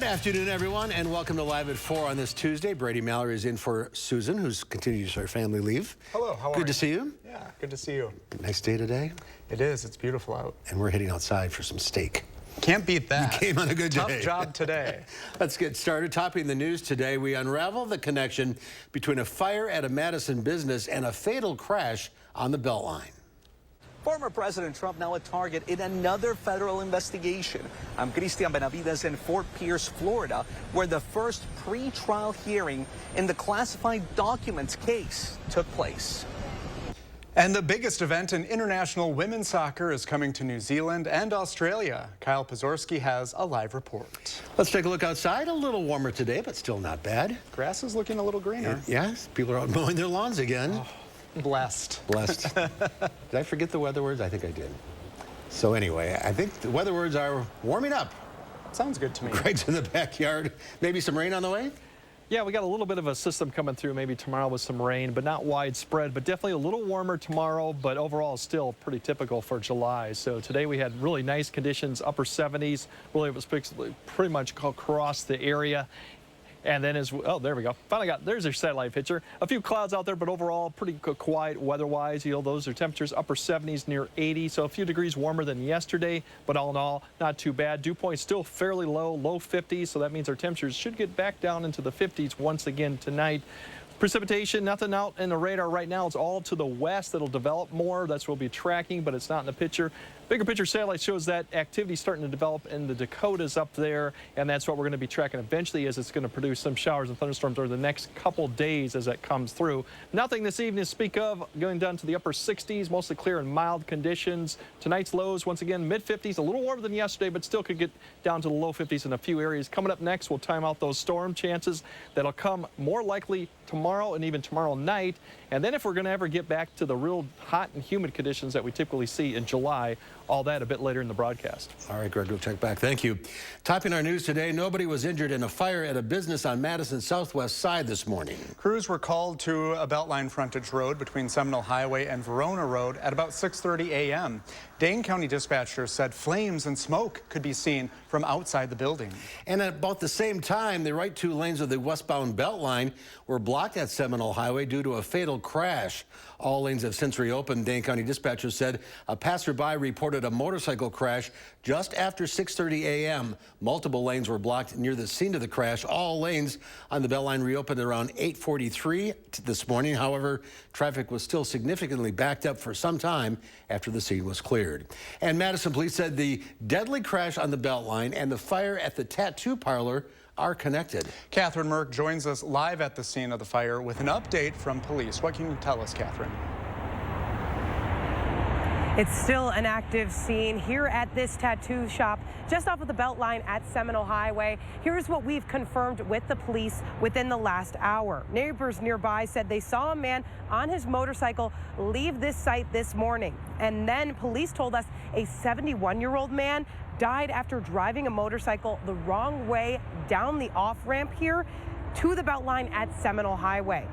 afternoon, everyone, and welcome to Live at 4 on this Tuesday. Brady Mallory is in for Susan, who's continues her family leave. Hello, how are you? Good to see you. Yeah, good to see you. Nice day today. It is, it's beautiful out. And we're heading outside for some steak. Can't beat that. You came on a good day. Tough job today. Let's get started. Topping the news today, we unravel the connection between a fire at a Madison business and a fatal crash on the Beltline. Former President Trump now a target in another federal investigation. I'm Cristian Benavides in Fort Pierce, Florida, where the first pre-trial hearing in the classified documents case took place. And the biggest event in international women's soccer is coming to New Zealand and Australia. Kyle Pozorski has a live report. Let's take a look outside. A little warmer today, but still not bad. Grass is looking a little greener. Yes, people are out mowing their lawns again. Oh. Blessed. Blessed. Did I forget the weather words? I think I did. So anyway, I think the weather words are warming up. Sounds good to me. Greg's in the backyard. Maybe some rain on the way? Yeah, we got a little bit of a system coming through maybe tomorrow with some rain, but not widespread, but definitely a little warmer tomorrow, but overall still pretty typical for July. So today we had really nice conditions, upper 70s. Really it was pretty much across the area. And then oh, there we go. Finally there's your satellite picture. A few clouds out there, but overall pretty quiet weather-wise. You know, those are temperatures upper 70s near 80, so a few degrees warmer than yesterday, but all in all, not too bad. Dew point still fairly low 50s, so that means our temperatures should get back down into the 50s once again tonight. Precipitation, nothing out in the radar right now. It's all to the west. It'll develop more. That's what we'll be tracking, but it's not in the picture. Bigger picture satellite shows that activity starting to develop in the Dakotas up there, and that's what we're going to be tracking eventually, as it's going to produce some showers and thunderstorms over the next couple days as that comes through. Nothing this evening to speak of, going down to the upper 60s, mostly clear and mild conditions. Tonight's lows, once again, mid-50s, a little warmer than yesterday, but still could get down to the low 50s in a few areas. Coming up next, we'll time out those storm chances that'll come more likely tomorrow and even tomorrow night. And then if we're going to ever get back to the real hot and humid conditions that we typically see in July, all that a bit later in the broadcast. All right, Greg, we'll check back. Thank you. Topping our news today, nobody was injured in a fire at a business on Madison's southwest side this morning. Crews were called to a Beltline frontage road between Seminole Highway and Verona Road at about 6:30 a.m. Dane County dispatchers said flames and smoke could be seen from outside the building. And at about the same time, the right two lanes of the westbound Beltline were blocked at Seminole Highway due to a fatal crash. All lanes have since reopened. Dane County dispatchers said a passerby reported a motorcycle crash just after 6:30 a.m. Multiple lanes were blocked near the scene of the crash. All lanes on the Beltline reopened around 8:43 this morning. However, traffic was still significantly backed up for some time after the scene was cleared. And Madison police said the deadly crash on the Beltline and the fire at the tattoo parlor are connected. Catherine Merck joins us live at the scene of the fire with an update from police. What can you tell us, Catherine? It's still an active scene here at this tattoo shop just off of the Beltline at Seminole Highway. Here's what we've confirmed with the police within the last hour. Neighbors nearby said they saw a man on his motorcycle leave this site this morning. And then police told us a 71-year-old man died after driving a motorcycle the wrong way down the off-ramp here to the Beltline at Seminole Highway.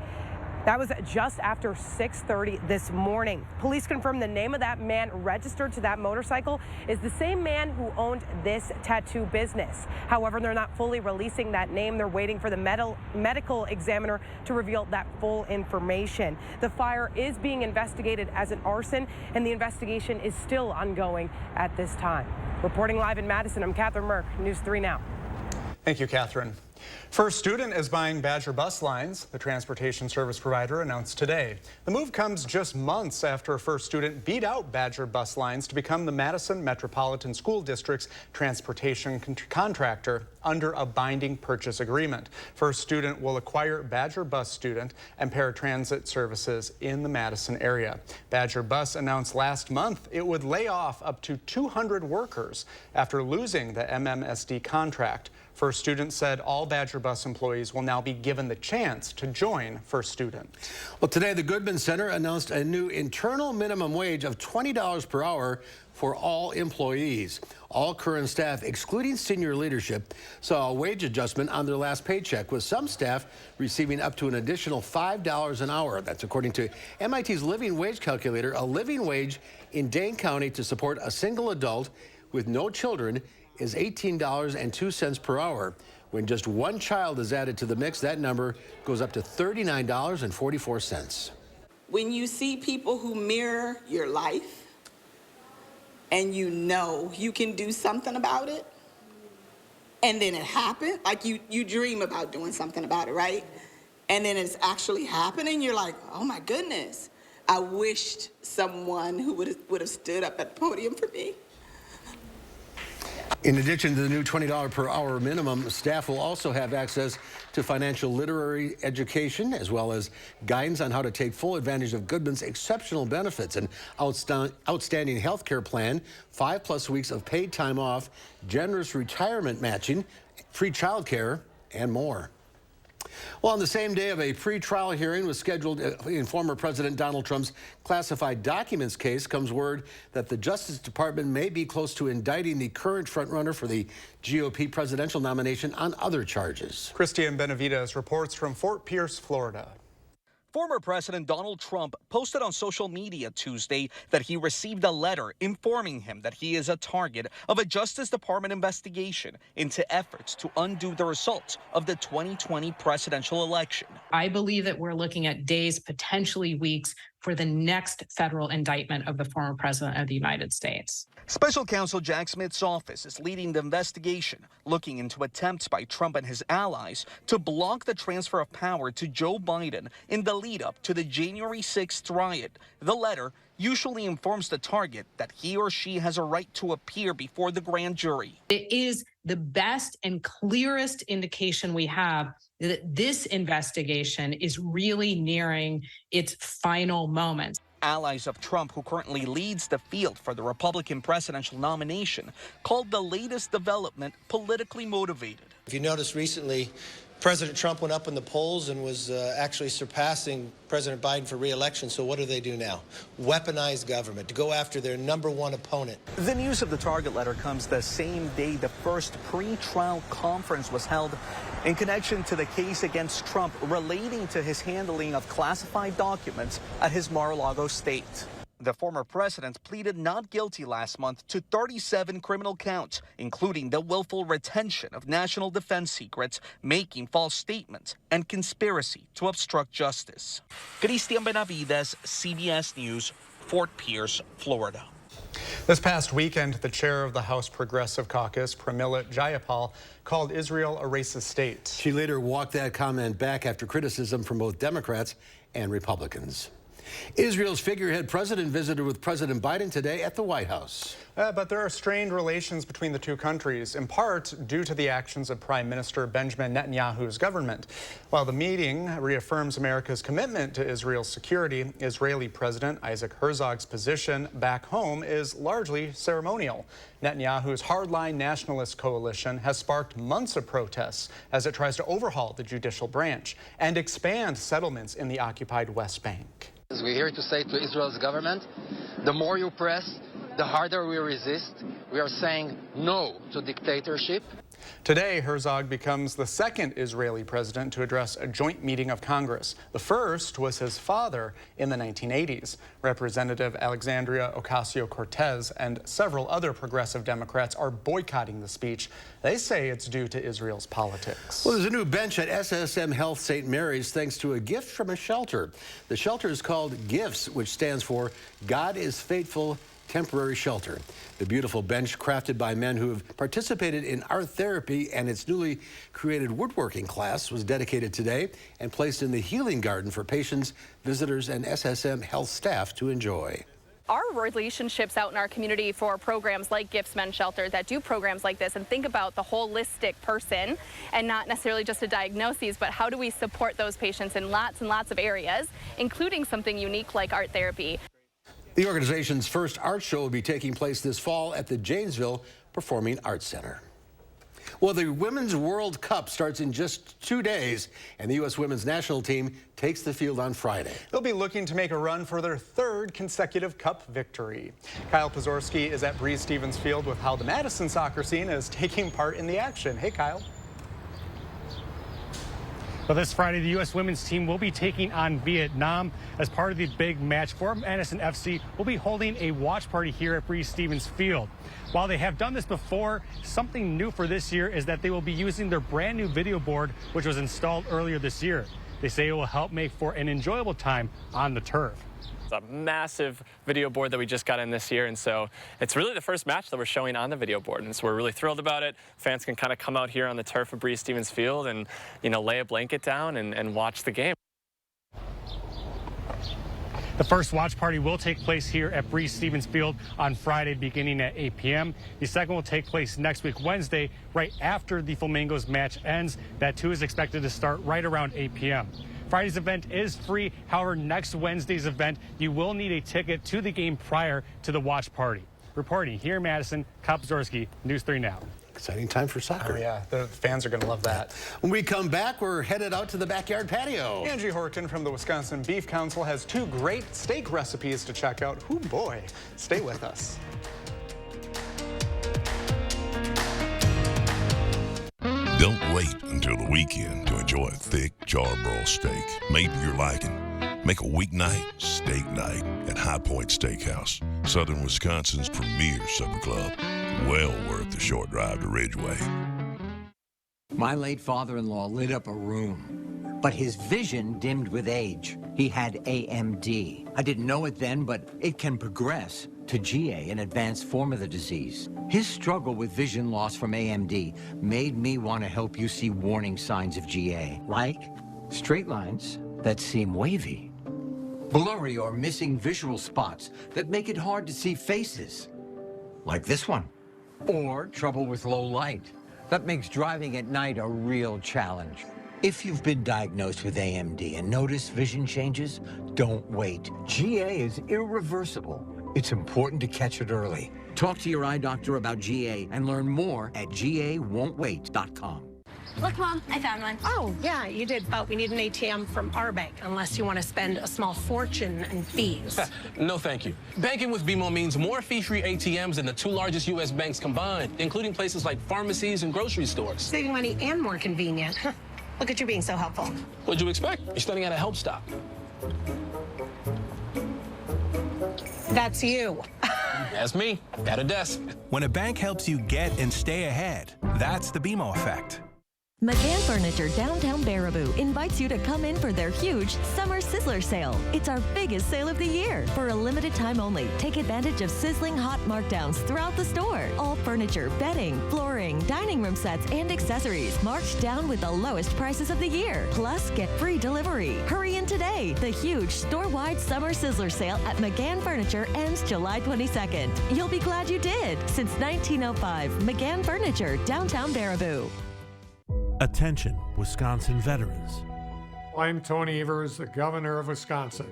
That was just after 6:30 this morning. Police confirmed the name of that man registered to that motorcycle is the same man who owned this tattoo business. However, they're not fully releasing that name. They're waiting for the medical examiner to reveal that full information. The fire is being investigated as an arson, and the investigation is still ongoing at this time. Reporting live in Madison, I'm Catherine Merck, News 3 Now. Thank you, Catherine. First Student is buying Badger bus lines, the transportation service provider announced today. The move comes just months after First Student beat out Badger bus lines to become the Madison Metropolitan School District's transportation contractor under a binding purchase agreement. First Student will acquire Badger Bus Student and paratransit services in the Madison area. Badger Bus announced last month it would lay off up to 200 workers after losing the MMSD contract. First Student said all Badger Bus employees will now be given the chance to join First Student. Well, today the Goodman Center announced a new internal minimum wage of $20 per hour for all employees. All current staff, excluding senior leadership, saw a wage adjustment on their last paycheck, with some staff receiving up to an additional $5 an hour. That's according to MIT's living wage calculator. A living wage in Dane County to support a single adult with no children is $18.02 per hour, When just one child is added to the mix, that number goes up to $39.44. When you see people who mirror your life and you know you can do something about it, and then it happened, like you dream about doing something about it, right? And then it's actually happening, you're like, oh my goodness, I wished someone who would have stood up at the podium for me. In addition to the new $20 per hour minimum, staff will also have access to financial literacy education, as well as guidance on how to take full advantage of Goodman's exceptional benefits, an outstanding health care plan, 5+ weeks of paid time off, generous retirement matching, free child care, and more. Well, on the same day of a pre-trial hearing was scheduled in former President Donald Trump's classified documents case, comes word that the Justice Department may be close to indicting the current frontrunner for the GOP presidential nomination on other charges. Christian Benavides reports from Fort Pierce, Florida. Former President Donald Trump posted on social media Tuesday that he received a letter informing him that he is a target of a Justice Department investigation into efforts to undo the results of the 2020 presidential election. I believe that we're looking at days, potentially weeks, for the next federal indictment of the former president of the United States. Special Counsel Jack Smith's office is leading the investigation, looking into attempts by Trump and his allies to block the transfer of power to Joe Biden in the lead up to the January 6th riot. The letter usually informs the target that he or she has a right to appear before the grand jury. It is the best and clearest indication we have that this investigation is really nearing its final moments. Allies of Trump, who currently leads the field for the Republican presidential nomination, called the latest development politically motivated. If you notice recently, President Trump went up in the polls and was actually surpassing President Biden for re-election. So what do they do now? Weaponize government to go after their #1 opponent. The news of the target letter comes the same day the first pre-trial conference was held in connection to the case against Trump relating to his handling of classified documents at his Mar-a-Lago estate. The former president pleaded not guilty last month to 37 criminal counts, including the willful retention of national defense secrets, making false statements, and conspiracy to obstruct justice. Christian Benavides, CBS News, Fort Pierce, Florida. This past weekend, the chair of the House Progressive Caucus, Pramila Jayapal, called Israel a racist state. She later walked that comment back after criticism from both Democrats and Republicans. Israel's figurehead president visited with President Biden today at the White House. But there are strained relations between the two countries, in part due to the actions of Prime Minister Benjamin Netanyahu's government. While the meeting reaffirms America's commitment to Israel's security, Israeli President Isaac Herzog's position back home is largely ceremonial. Netanyahu's hardline nationalist coalition has sparked months of protests as it tries to overhaul the judicial branch and expand settlements in the occupied West Bank. We're here to say to Israel's government, the more you press, the harder we resist. We are saying no to dictatorship. Today, Herzog becomes the second Israeli president to address a joint meeting of Congress. The first was his father in the 1980s. Representative Alexandria Ocasio-Cortez and several other progressive Democrats are boycotting the speech. They say it's due to Israel's politics. Well, there's a new bench at SSM Health St. Mary's thanks to a gift from a shelter. The shelter is called GIFTS, which stands for God is Faithful Temporary Shelter. The beautiful bench, crafted by men who have participated in art therapy and its newly created woodworking class, was dedicated today and placed in the healing garden for patients, visitors, and SSM Health staff to enjoy. Our relationships out in our community for programs like Gifts Men's Shelter that do programs like this and think about the holistic person and not necessarily just a diagnosis, but how do we support those patients in lots and lots of areas, including something unique like art therapy. The organization's first art show will be taking place this fall at the Janesville Performing Arts Center. Well, the Women's World Cup starts in just 2 days, and the U.S. women's national team takes the field on Friday. They'll be looking to make a run for their third consecutive Cup victory. Kyle Pozorski is at Breeze Stevens Field with how the Madison soccer scene is taking part in the action. Hey, Kyle. Well, this Friday, the U.S. women's team will be taking on Vietnam. As part of the big match for Madison FC, we'll be holding a watch party here at WISC-TV Field. While they have done this before, something new for this year is that they will be using their brand new video board, which was installed earlier this year. They say it will help make for an enjoyable time on the turf. It's a massive video board that we just got in this year, and so it's really the first match that we're showing on the video board, and so we're really thrilled about it. Fans can kind of come out here on the turf of WISC-TV Field and, you know, lay a blanket down and watch the game. The first watch party will take place here at WISC-TV Field on Friday beginning at 8 p.m. The second will take place next week, Wednesday, right after the Flamingos match ends. That too is expected to start right around 8 p.m. Friday's event is free. However, next Wednesday's event, you will need a ticket to the game prior to the watch party. Reporting here in Madison, Kyle Pazorski, News 3 Now. Exciting time for soccer. Oh, yeah, the fans are going to love that. When we come back, we're headed out to the backyard patio. Angie Horton from the Wisconsin Beef Council has 2 great steak recipes to check out. Oh boy, stay with us. Don't wait until the weekend to enjoy a thick charbroiled steak made to your liking. Make a weeknight steak night at High Point Steakhouse, Southern Wisconsin's premier supper club. Well worth the short drive to Ridgeway. My late father-in-law lit up a room, but his vision dimmed with age. He had AMD. I didn't know it then, but it can progress to GA, an advanced form of the disease. His struggle with vision loss from AMD made me want to help you see warning signs of GA, like straight lines that seem wavy, blurry or missing visual spots that make it hard to see faces, like this one, or trouble with low light. That makes driving at night a real challenge. If you've been diagnosed with AMD and notice vision changes, don't wait. GA is irreversible. It's important to catch it early. Talk to your eye doctor about GA and learn more at GAWon'tWait.com. Look, Mom, I found one. Oh, yeah, you did, but we need an ATM from our bank, unless you want to spend a small fortune in fees. No, thank you. Banking with BMO means more fee-free ATMs than the 2 largest U.S. banks combined, including places like pharmacies and grocery stores. Saving money and more convenient. Look at you being so helpful. What'd you expect? You're studying at a help stop. That's you. That's me, at a desk. When a bank helps you get and stay ahead, that's the BMO effect. McGann Furniture Downtown Baraboo invites you to come in for their huge Summer Sizzler Sale. It's our biggest sale of the year. For a limited time only, take advantage of sizzling hot markdowns throughout the store. All furniture, bedding, flooring, dining room sets, and accessories marked down with the lowest prices of the year. Plus, get free delivery. Hurry in today. The huge store-wide Summer Sizzler Sale at McGann Furniture ends July 22nd. You'll be glad you did. Since 1905, McGann Furniture, Downtown Baraboo. Attention, Wisconsin veterans. I'm Tony Evers, the governor of Wisconsin.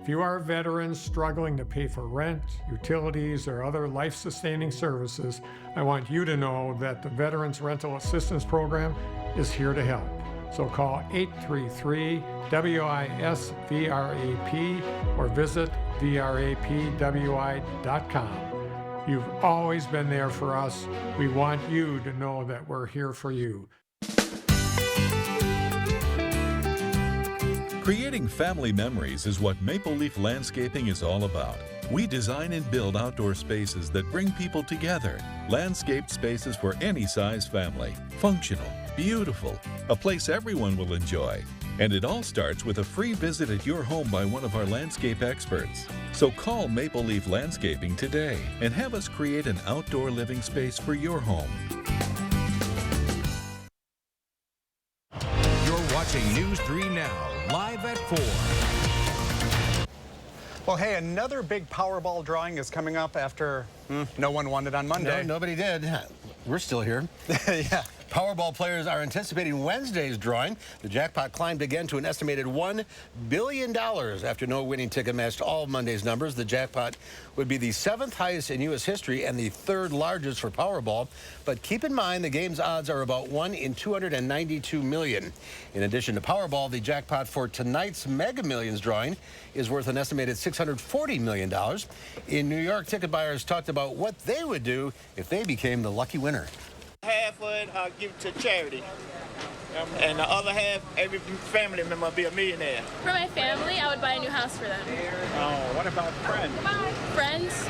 If you are a veteran struggling to pay for rent, utilities, or other life-sustaining services, I want you to know that the Veterans Rental Assistance Program is here to help. So call 833-WISC-VRAP or visit VRAPWI.com. You've always been there for us. We want you to know that we're here for you. Creating family memories is what Maple Leaf Landscaping is all about. We design and build outdoor spaces that bring people together. Landscaped spaces for any size family. Functional, beautiful, a place everyone will enjoy. And it all starts with a free visit at your home by one of our landscape experts. So call Maple Leaf Landscaping today and have us create an outdoor living space for your home. You're watching News 3 Now, live at 4. Well, hey, another big Powerball drawing is coming up after no one won it on Monday. No, nobody did. We're still here. Yeah. Powerball players are anticipating Wednesday's drawing. The jackpot climbed again to an estimated $1 billion after no winning ticket matched all of Monday's numbers. The jackpot would be the 7th highest in U.S. history and the 3rd largest for Powerball. But keep in mind, the game's odds are about 1 in 292 million. In addition to Powerball, the jackpot for tonight's Mega Millions drawing is worth an estimated $640 million. In New York, ticket buyers talked about what they would do if they became the lucky winner. Half of it I'll give to charity. and the other half, every family member will be a millionaire. For my family, I would buy a new house for them. Oh, what about friends? Friends?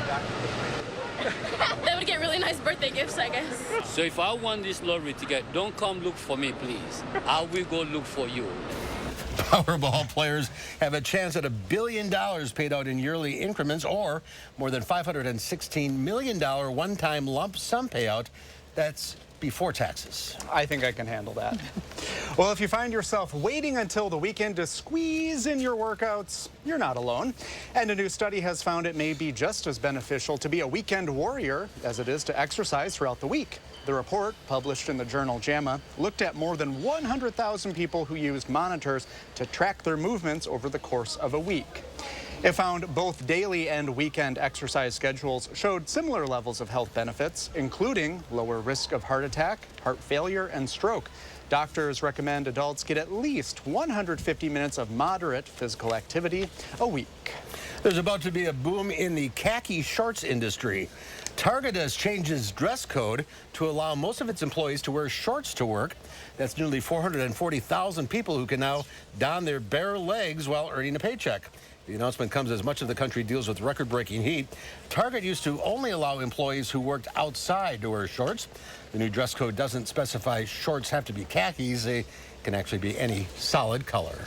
They would get really nice birthday gifts, I guess. So if I won this lottery ticket, don't come look for me, please. I will go look for you. Powerball players have a chance at $1 billion paid out in yearly increments or more than $516 million one-time lump sum payout. That's before taxes. I think I can handle that. Well, if you find yourself waiting until the weekend to squeeze in your workouts, you're not alone. And a new study has found it may be just as beneficial to be a weekend warrior as it is to exercise throughout the week. The report, published in the journal JAMA, looked at more than 100,000 people who used monitors to track their movements over the course of a week. It found both daily and weekend exercise schedules showed similar levels of health benefits, including lower risk of heart attack, heart failure, and stroke. Doctors recommend adults get at least 150 minutes of moderate physical activity a week. There's about to be a boom in the khaki shorts industry. Target has changed its dress code to allow most of its employees to wear shorts to work. That's nearly 440,000 people who can now don their bare legs while earning a paycheck. The announcement comes as much of the country deals with record-breaking heat. Target used to only allow employees who worked outside to wear shorts. The new dress code doesn't specify shorts have to be khakis. They can actually be any solid color.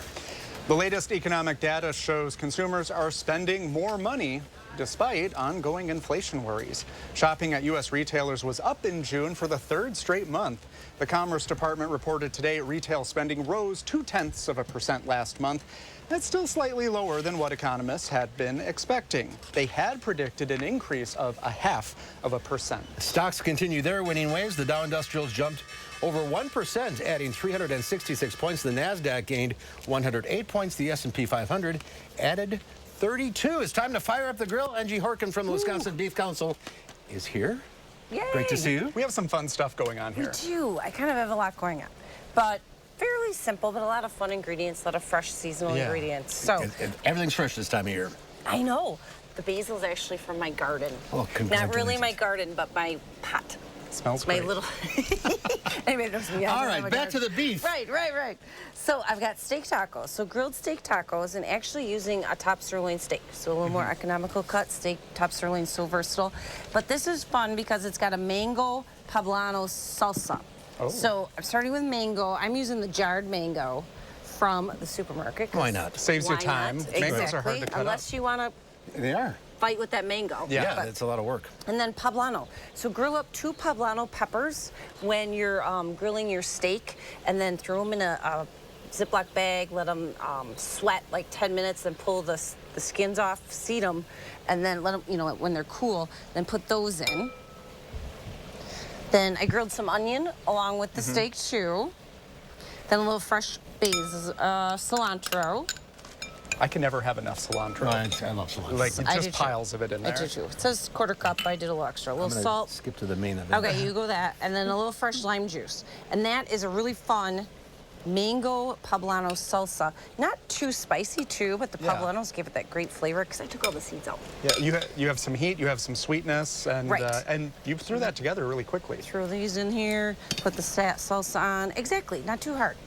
The latest economic data shows consumers are spending more money despite ongoing inflation worries. Shopping at U.S. retailers was up in June for the third straight month. The Commerce Department reported today retail spending rose 0.2% last month. That's still slightly lower than what economists had been expecting. They had predicted an increase of 0.5%. Stocks continue their winning ways. The Dow Industrials jumped over 1%, adding 366 points. The NASDAQ gained 108 points. The S&P 500 added 32. It's time to fire up the grill. Angie Horkin from the Wisconsin Beef Council is here. Yay. Great to see you. We have some fun stuff going on here. We do. I kind of have a lot going on, but fairly simple, but a lot of fun ingredients, a lot of fresh seasonal ingredients. So everything's fresh this time of year. I know. The basil's actually from my garden. Oh, not really my garden, but my pot. Smells my great. little. Anyway, all right, back to the beef. Right. So I've got steak tacos. So grilled steak tacos, and actually using a top sirloin steak. So a little more economical cut steak. Top sirloin, so versatile. But this is fun because it's got a mango poblano salsa. Oh. So I'm starting with mango. I'm using the jarred mango from the supermarket. Why not? Saves you time. Exactly. Mangoes are hard to cut Unless up. you want to They are. fight with that mango. Yeah, it's a lot of work. And then poblano. So grill up 2 poblano peppers when you're grilling your steak, and then throw them in a Ziploc bag, let them sweat like 10 minutes, then pull the skins off, seed them, and then let them, when they're cool, then put those in. Then I grilled some onion along with the steak too. Then a little fresh basil, cilantro. I can never have enough cilantro. No, I love cilantro. Like I just do piles of it in there. I do too. It says 1/4 cup, but I did a little extra. A little salt. Skip to the main of it. Okay, you go that, and then a little fresh lime juice. And that is a really fun mango poblano salsa. Not too spicy too, but the poblanos give it that great flavor because I took all the seeds out. Yeah, you have some heat, you have some sweetness, and Right. And you threw that together really quickly. Throw these in here, put the salsa on. Exactly, not too hard.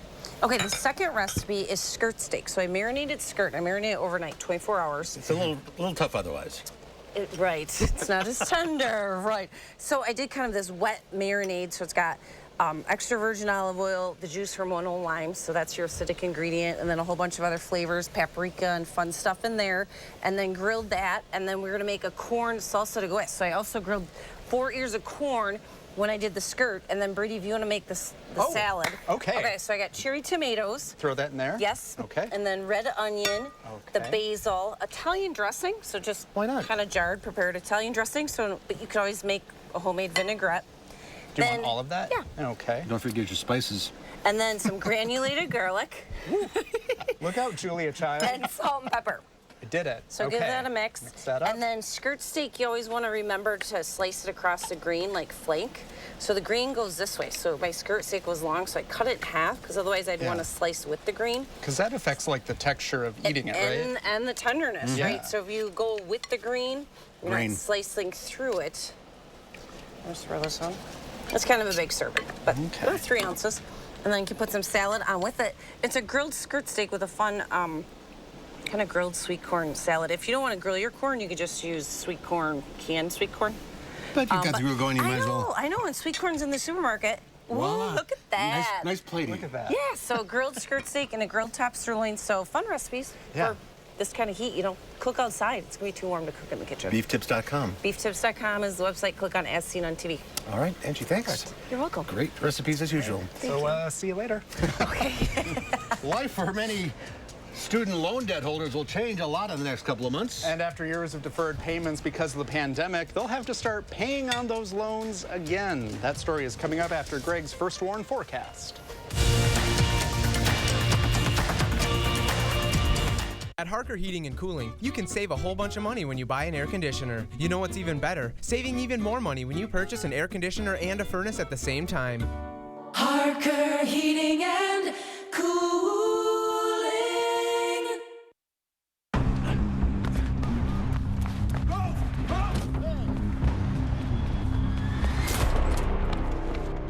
Okay, the second recipe is skirt steak. So I marinated skirt. I marinated it overnight, 24 hours. It's a little tough otherwise. Right, it's not as tender, right. So I did kind of this wet marinade, so it's got extra virgin olive oil, the juice from 1 lime, so that's your acidic ingredient, and then a whole bunch of other flavors, paprika and fun stuff in there, and then grilled that, and then we're gonna make a corn salsa to go with. So I also grilled 4 ears of corn when I did the skirt, and then Brady, if you wanna make the salad. Okay. Okay, so I got cherry tomatoes. Throw that in there? Yes. Okay. And then red onion, the basil, Italian dressing, so just kind of jarred, prepared Italian dressing, but you could always make a homemade vinaigrette. Do you want all of that? Yeah. Okay. Don't forget your spices. And then some granulated garlic. Look out, Julia Child. And salt and pepper. I did it. So give that a mix. Mix that up. And then skirt steak, you always want to remember to slice it across the green, like flank. So the green goes this way. So my skirt steak was long, so I cut it in half, because otherwise I'd want to slice with the green. Because that affects like the texture of eating it, right? And the tenderness, Yeah. right? So if you go with the green, you're Green. not slicing through it. I'll just throw this on. It's kind of a big serving, but about 3 ounces. And then you can put some salad on with it. It's a grilled skirt steak with a fun kind of grilled sweet corn salad. If you don't want to grill your corn, you could just use sweet corn, canned sweet corn. But you got the grill going, you might as well. I know, and sweet corn's in the supermarket. Voila. Ooh, look at that. Nice plating. Look at that. Yeah, so grilled skirt steak and a grilled top sirloin. So fun recipes for this kind of heat. You don't cook outside. It's going to be too warm to cook in the kitchen. Beeftips.com. Beeftips.com is the website. Click on As Seen on TV. All right, Angie, thanks. You're welcome. Great recipes as usual. So see you later. Okay. Life for many student loan debt holders will change a lot in the next couple of months. And after years of deferred payments because of the pandemic, they'll have to start paying on those loans again. That story is coming up after Greg's First Warn forecast. At Harker Heating and Cooling, you can save a whole bunch of money when you buy an air conditioner. You know what's even better? Saving even more money when you purchase an air conditioner and a furnace at the same time. Harker Heating and Cooling.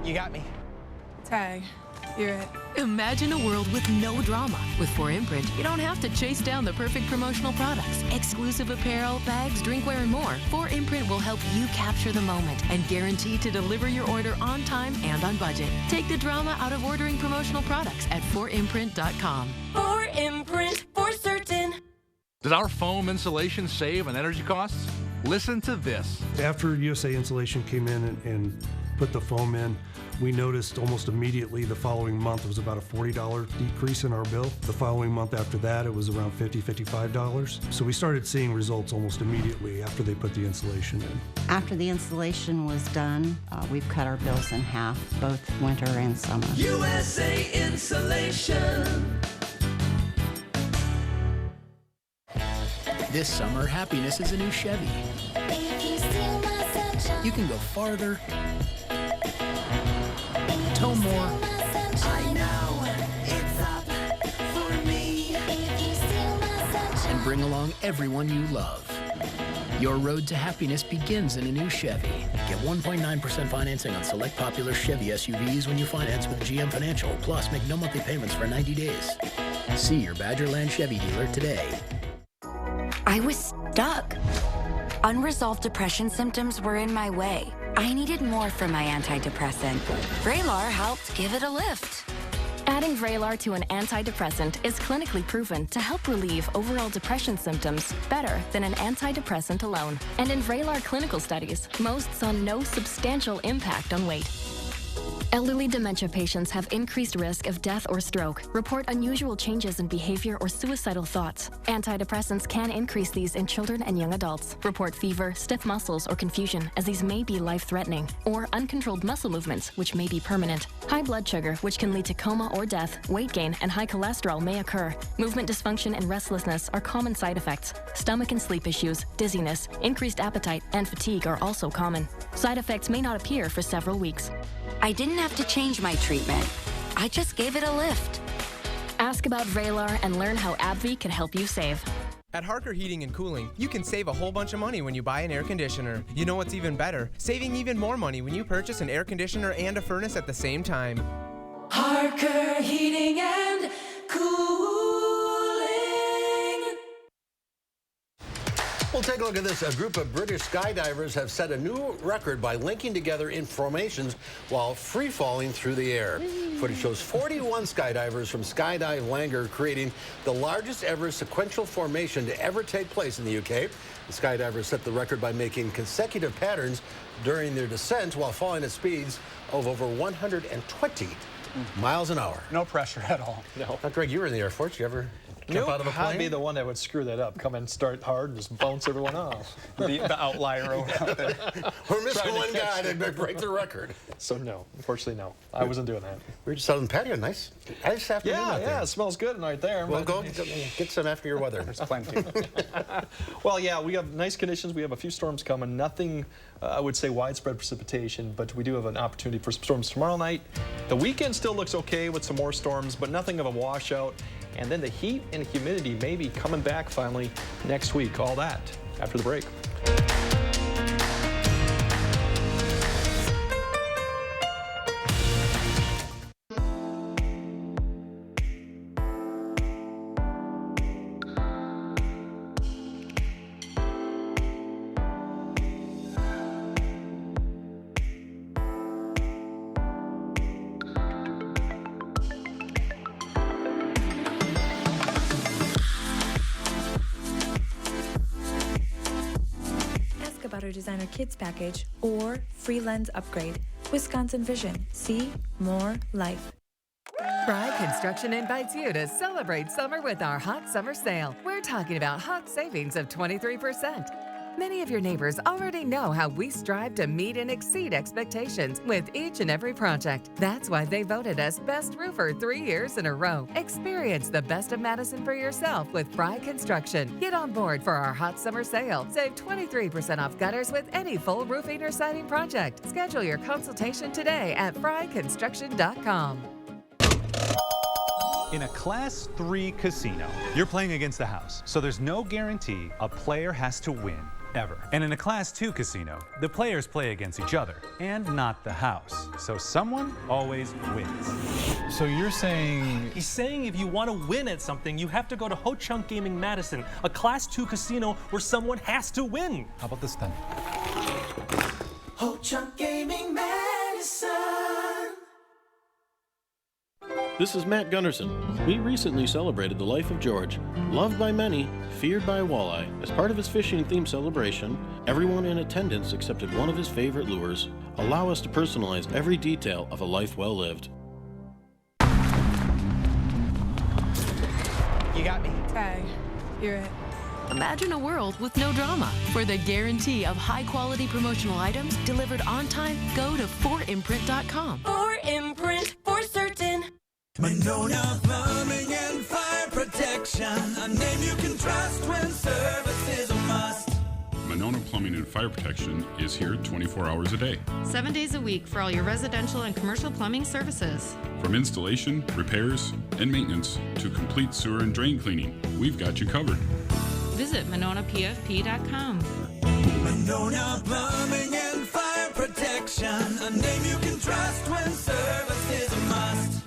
You got me. Tag. You're it. Imagine a world with no drama. With 4imprint, you don't have to chase down the perfect promotional products. Exclusive apparel, bags, drinkware, and more. 4imprint will help you capture the moment and guarantee to deliver your order on time and on budget. Take the drama out of ordering promotional products at 4imprint.com. 4imprint, for certain. Does our foam insulation save on energy costs? Listen to this. After USA Insulation came in and put the foam in, we noticed almost immediately the following month it was about a $40 decrease in our bill. The following month after that, it was around $50, $55. So we started seeing results almost immediately after they put the insulation in. After the installation was done, we've cut our bills in half, both winter and summer. USA Insulation. This summer, happiness is a new Chevy. You can go farther, tow more. I know it's up for me. And bring along everyone you love. Your road to happiness begins in a new Chevy. Get 1.9% financing on select popular Chevy SUVs when you finance with GM Financial. Plus, make no monthly payments for 90 days. See your Badgerland Chevy dealer today. I was stuck. Unresolved depression symptoms were in my way. I needed more from my antidepressant. Vraylar helped give it a lift. Adding Vraylar to an antidepressant is clinically proven to help relieve overall depression symptoms better than an antidepressant alone. And in Vraylar clinical studies, most saw no substantial impact on weight. Elderly dementia patients have increased risk of death or stroke, report unusual changes in behavior or suicidal thoughts. Antidepressants can increase these in children and young adults, report fever, stiff muscles, or confusion, as these may be life-threatening, or uncontrolled muscle movements, which may be permanent. High blood sugar, which can lead to coma or death, weight gain, and high cholesterol may occur. Movement dysfunction and restlessness are common side effects. Stomach and sleep issues, dizziness, increased appetite, and fatigue are also common. Side effects may not appear for several weeks. I didn't have to change my treatment. I just gave it a lift. Ask about Vraylar and learn how AbbVie can help you save. At Harker Heating and Cooling, you can save a whole bunch of money when you buy an air conditioner. You know what's even better? Saving even more money when you purchase an air conditioner and a furnace at the same time. Harker Heating and Cooling. We'll take a look at this. A group of British skydivers have set a new record by linking together in formations while free-falling through the air. Footage shows 41 skydivers from Skydive Langer creating the largest ever sequential formation to ever take place in the UK. The skydivers set the record by making consecutive patterns during their descent while falling at speeds of over 120 miles an hour. No pressure at all. No. Now, Greg, you were in the Air Force. You ever jump out of a plane? I'd be the one that would screw that up. Come and start hard and just bounce everyone off. The outlier out there. We're missing one guy to break the record. So no, unfortunately no. I wasn't doing that. We were just out on the patio. Nice afternoon out there. Yeah, it smells good right there. Well, go get some after your weather. There's plenty. Well, yeah, we have nice conditions. We have a few storms coming. Nothing, I would say, widespread precipitation, but we do have an opportunity for some storms tomorrow night. The weekend still looks okay with some more storms, but nothing of a washout. And then the heat and humidity may be coming back finally next week. All that after the break. Auto Designer Kids Package or free lens upgrade. Wisconsin Vision. See more life. Fry Construction invites you to celebrate summer with our hot summer sale. We're talking about hot savings of 23%. Many of your neighbors already know how we strive to meet and exceed expectations with each and every project. That's why they voted us Best Roofer 3 years in a row. Experience the best of Madison for yourself with Fry Construction. Get on board for our hot summer sale. Save 23% off gutters with any full roofing or siding project. Schedule your consultation today at fryconstruction.com. In a Class 3 casino, you're playing against the house, so there's no guarantee a player has to win, ever. And in a Class 2 casino, the players play against each other, and not the house. So someone always wins. So you're saying... He's saying if you want to win at something, you have to go to Ho Chunk Gaming Madison, a Class 2 casino where someone has to win. How about this then? Ho Chunk Gaming Madison. This is Matt Gunderson. We recently celebrated the life of George. Loved by many, feared by walleye. As part of his fishing-themed celebration, everyone in attendance accepted one of his favorite lures. Allow us to personalize every detail of a life well lived. You got me. Tag. You're it. Imagine a world with no drama. For the guarantee of high-quality promotional items delivered on time, go to 4imprint.com. 4imprint for certain. Monona Plumbing and Fire Protection, a name you can trust when service is a must. Monona Plumbing and Fire Protection is here 24 hours a day. 7 days a week for all your residential and commercial plumbing services. From installation, repairs, and maintenance to complete sewer and drain cleaning, we've got you covered. Visit MononaPFP.com. Monona Plumbing and Fire Protection, a name you can trust when service is a must.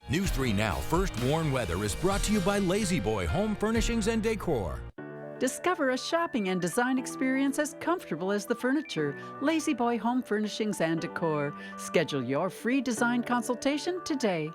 News 3 Now First Warn Weather is brought to you by Lazy Boy Home Furnishings and Decor. Discover a shopping and design experience as comfortable as the furniture. Lazy Boy Home Furnishings and Decor. Schedule your free design consultation today.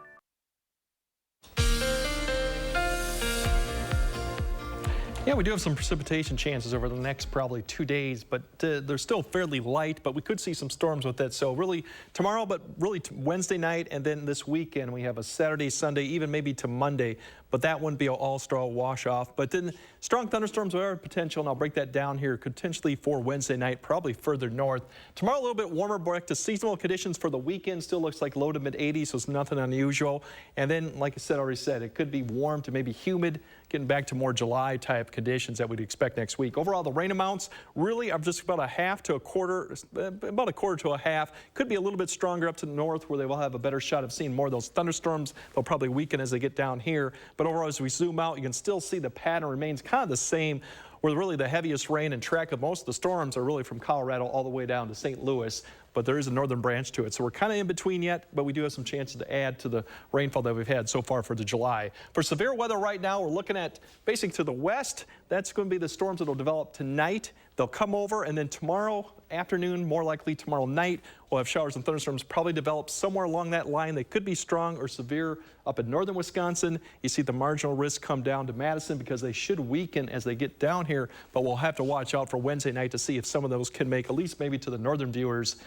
Yeah, we do have some precipitation chances over the next probably 2 days, but they're still fairly light, but we could see some storms with that. So really tomorrow, but really Wednesday night, and then this weekend we have a Saturday, Sunday, even maybe to Monday, but that wouldn't be an all-straw wash-off. But then strong thunderstorms are potential, and I'll break that down here, potentially for Wednesday night, probably further north. Tomorrow a little bit warmer, back to seasonal conditions for the weekend. Still looks like low to mid-80s, so it's nothing unusual. And then, like I already said, it could be warm to maybe humid, getting back to more July-type conditions that we'd expect next week. Overall, the rain amounts really are just about a half to a quarter, about a quarter to a half. Could be a little bit stronger up to the north where they will have a better shot of seeing more of those thunderstorms. They'll probably weaken as they get down here. But overall, as we zoom out, you can still see the pattern remains kind of the same, where really the heaviest rain and track of most of the storms are really from Colorado all the way down to St. Louis. But there is a northern branch to it. So we're kind of in between yet, but we do have some chances to add to the rainfall that we've had so far for the July. For severe weather right now, we're looking at basically to the west. That's going to be the storms that will develop tonight. They'll come over, and then tomorrow afternoon, more likely tomorrow night, we'll have showers and thunderstorms probably develop somewhere along that line. They could be strong or severe up in northern Wisconsin. You see the marginal risk come down to Madison because they should weaken as they get down here, but we'll have to watch out for Wednesday night to see if some of those can make at least maybe to the northern viewers,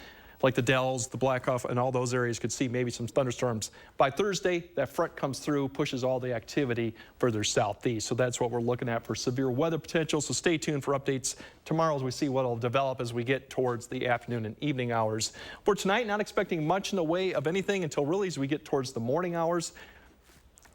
like the Dells, the Blackhawk, and all those areas could see maybe some thunderstorms. By Thursday, that front comes through, pushes all the activity further southeast. So that's what we're looking at for severe weather potential. So stay tuned for updates tomorrow as we see what will develop as we get towards the afternoon and evening hours. For tonight, not expecting much in the way of anything until really as we get towards the morning hours.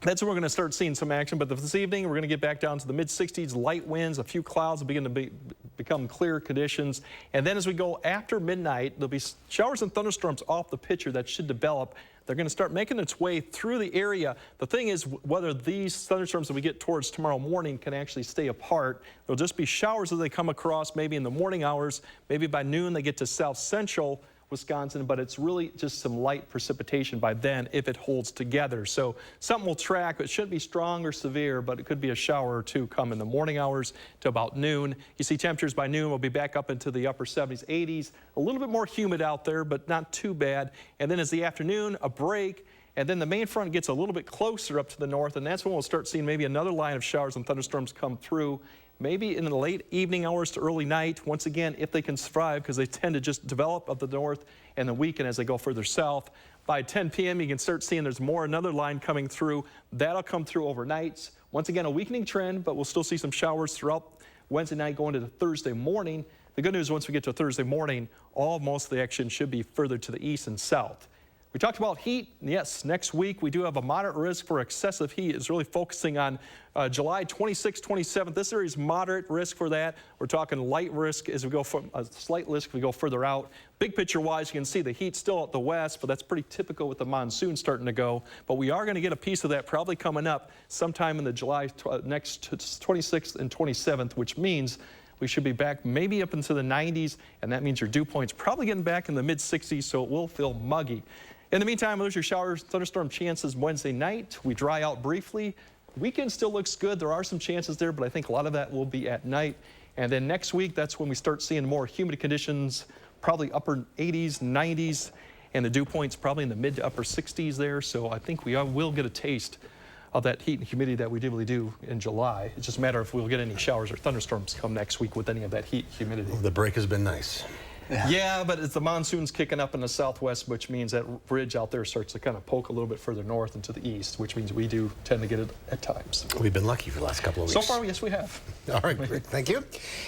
That's when we're going to start seeing some action, but this evening we're going to get back down to the mid-60s, light winds, a few clouds will begin to become clear conditions. And then as we go after midnight, there'll be showers and thunderstorms off the picture that should develop. They're going to start making its way through the area. The thing is whether these thunderstorms that we get towards tomorrow morning can actually stay apart. There'll just be showers as they come across, maybe in the morning hours, maybe by noon they get to south central Wisconsin, but it's really just some light precipitation by then if it holds together. So something we'll track. It shouldn't be strong or severe, but it could be a shower or two come in the morning hours to about noon. You see temperatures by noon will be back up into the upper 70s, 80s. A little bit more humid out there, but not too bad. And then as the afternoon, a break. And then the main front gets a little bit closer up to the north, and that's when we'll start seeing maybe another line of showers and thunderstorms come through. maybe in the late evening hours to early night. Once again, if they can survive, because they tend to just develop up the north and the weaken as they go further south. By 10 p.m., you can start seeing there's another line coming through. That'll come through overnight. Once again, a weakening trend, but we'll still see some showers throughout Wednesday night going into Thursday morning. The good news, once we get to Thursday morning, most of the action should be further to the east and south. We talked about heat. Yes, next week we do have a moderate risk for excessive heat. It's really focusing on July 26th, 27th. This area is moderate risk for that. We're talking light risk as we go from a slight risk as we go further out. Big picture wise, you can see the heat still at the west, but that's pretty typical with the monsoon starting to go. But we are going to get a piece of that probably coming up sometime in the July next 26th and 27th, which means we should be back maybe up into the 90s, and that means your dew point's probably getting back in the mid 60s, so it will feel muggy. In the meantime, those are your showers, thunderstorm chances Wednesday night. We dry out briefly. Weekend still looks good. There are some chances there, but I think a lot of that will be at night. And then next week, that's when we start seeing more humid conditions, probably upper 80s, 90s, and the dew point's probably in the mid to upper 60s there. So I think we will get a taste of that heat and humidity that we typically do in July. It's just a matter of if we'll get any showers or thunderstorms come next week with any of that heat humidity. The break has been nice. Yeah, but it's the monsoon's kicking up in the southwest, which means that ridge out there starts to kind of poke a little bit further north and to the east, which means we do tend to get it at times. We've been lucky for the last couple of weeks. So far, yes, we have. All right, great. Thank you.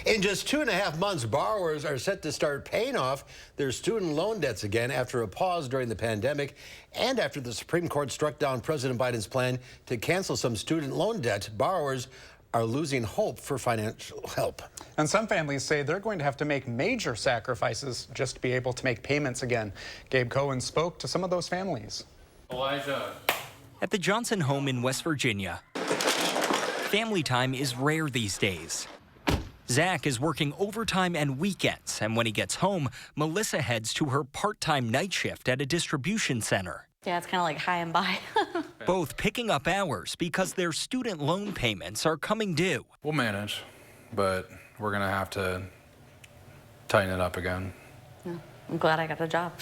In just 2.5 months, borrowers are set to start paying off their student loan debts again after a pause during the pandemic and after the Supreme Court struck down President Biden's plan to cancel some student loan debt. Borrowers are losing hope for financial help. And some families say they're going to have to make major sacrifices just to be able to make payments again. Gabe Cohen spoke to some of those families. Elijah. At the Johnson home in West Virginia, family time is rare these days. Zach is working overtime and weekends, and when he gets home, Melissa heads to her part-time night shift at a distribution center. Yeah, it's kind of like high and by. Both picking up hours because their student loan payments are coming due. We'll manage, but we're going to have to tighten it up again. Yeah, I'm glad I got a job.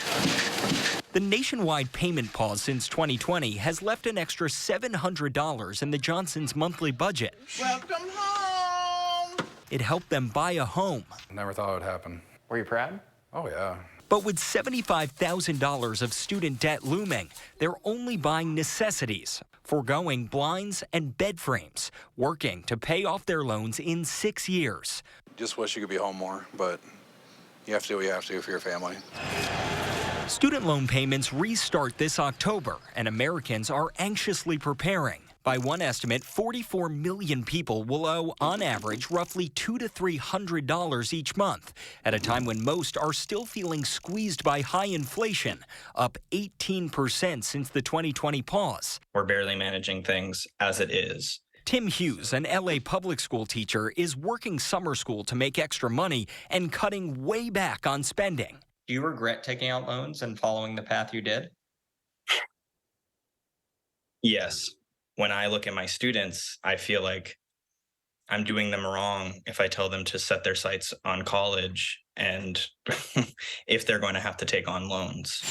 The nationwide payment pause since 2020 has left an extra $700 in the Johnsons' monthly budget. Welcome home! It helped them buy a home. Never thought it would happen. Were you proud? Oh, yeah. But with $75,000 of student debt looming, they're only buying necessities, foregoing blinds and bed frames, working to pay off their loans in 6 years. Just wish you could be home more, but you have to do what you have to do for your family. Student loan payments restart this October, and Americans are anxiously preparing. By one estimate, 44 million people will owe, on average, roughly $200 to $300 each month, at a time when most are still feeling squeezed by high inflation, up 18% since the 2020 pause. We're barely managing things as it is. Tim Hughes, an LA public school teacher, is working summer school to make extra money and cutting way back on spending. Do you regret taking out loans and following the path you did? Yes. When I look at my students, I feel like I'm doing them wrong if I tell them to set their sights on college and if they're going to have to take on loans.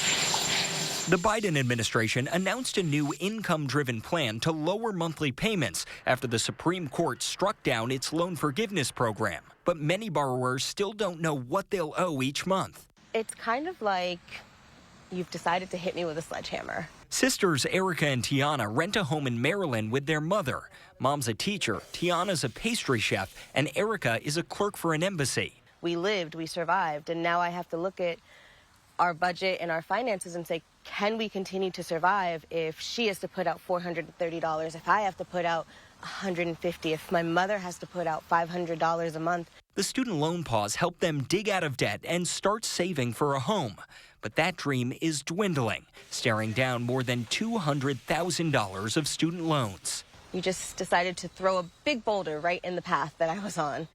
The Biden administration announced a new income-driven plan to lower monthly payments after the Supreme Court struck down its loan forgiveness program. But many borrowers still don't know what they'll owe each month. It's kind of like you've decided to hit me with a sledgehammer. Sisters Erica and Tiana rent a home in Maryland with their mother. Mom's a teacher, Tiana's a pastry chef, and Erica is a clerk for an embassy. We lived, we survived, and now I have to look at our budget and our finances and say, can we continue to survive if she has to put out $430, if I have to put out $150, if my mother has to put out $500 a month? The student loan pause helped them dig out of debt and start saving for a home. But that dream is dwindling, staring down more than $200,000 of student loans. You just decided to throw a big boulder right in the path that I was on.